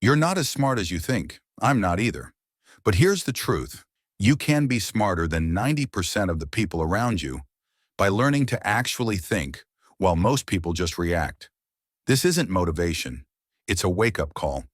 You're not as smart as you think. I'm not either. But here's the truth. You can be smarter than 90% of the people around you by learning to actually think while most people just react. This isn't motivation. It's a wake-up call.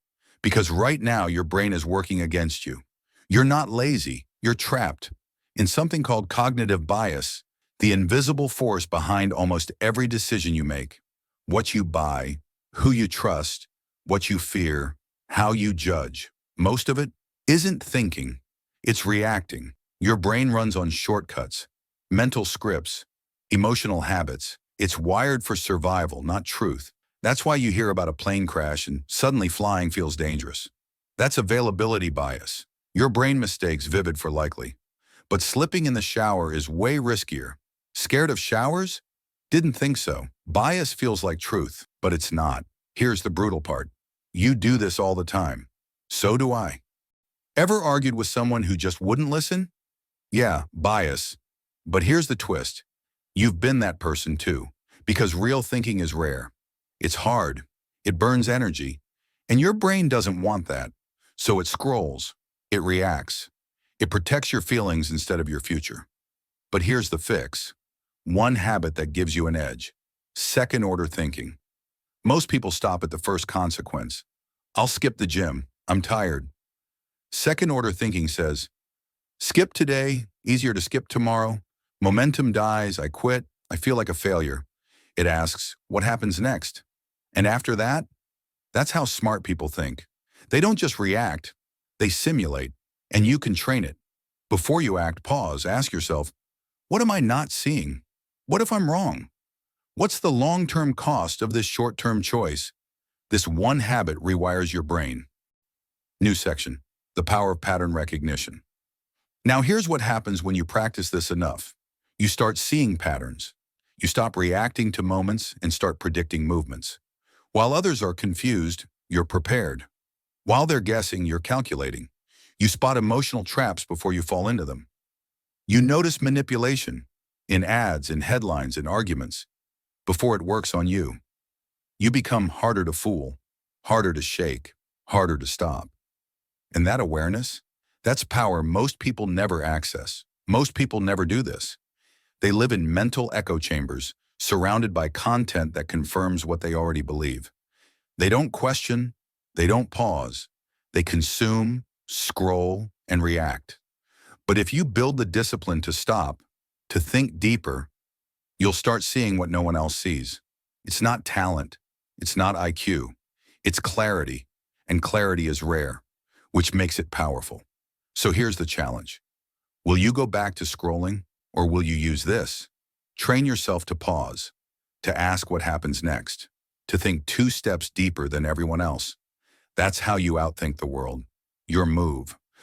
Because right now your brain is working against you. You're not lazy. You're trapped in something called cognitive bias, the invisible force behind almost every decision you make. What you buy, who you trust, what you fear, how you judge. Most of it isn't thinking. It's reacting. Your brain runs on shortcuts, mental scripts, emotional habits. It's wired for survival, not truth. That's why you hear about a plane crash and suddenly flying feels dangerous. That's availability bias. Your brain mistakes vivid for likely. But slipping in the shower is way riskier. Scared of showers? Didn't think so. Bias feels like truth, but it's not. Here's the brutal part. You do this all the time. So do I. Ever argued with someone who just wouldn't listen? Yeah, bias. But here's the twist. You've been that person too, because real thinking is rare. It's hard, it burns energy, and your brain doesn't want that. So it scrolls, it reacts, it protects your feelings instead of your future. But here's the fix. One habit that gives you an edge. Second-order thinking. Most people stop at the first consequence. I'll skip the gym, I'm tired. Second-order thinking says, skip today, easier to skip tomorrow. Momentum dies, I quit, I feel like a failure. It asks, what happens next? And after that, that's how smart people think. They don't just react, they simulate, and you can train it. Before you act, pause, ask yourself, what am I not seeing? What if I'm wrong? What's the long-term cost of this short-term choice? This one habit rewires your brain. New section, the power of pattern recognition. Now here's what happens when you practice this enough. You start seeing patterns. You stop reacting to moments and start predicting movements. While others are confused, you're prepared. While they're guessing, you're calculating. You spot emotional traps before you fall into them. You notice manipulation in ads, in headlines, in arguments before it works on you. You become harder to fool, harder to shake, harder to stop. And that awareness, that's power most people never access. Most people never do this. They live in mental echo chambers, surrounded by content that confirms what they already believe. They don't question, they don't pause. They consume, scroll, and react. But if you build the discipline to stop, to think deeper, you'll start seeing what no one else sees. It's not talent, it's not IQ, it's clarity, and clarity is rare, which makes it powerful. So here's the challenge. Will you go back to scrolling, or will you use this? Train yourself to pause, to ask what happens next, to think 2 steps deeper than everyone else. That's how you outthink the world. Your move.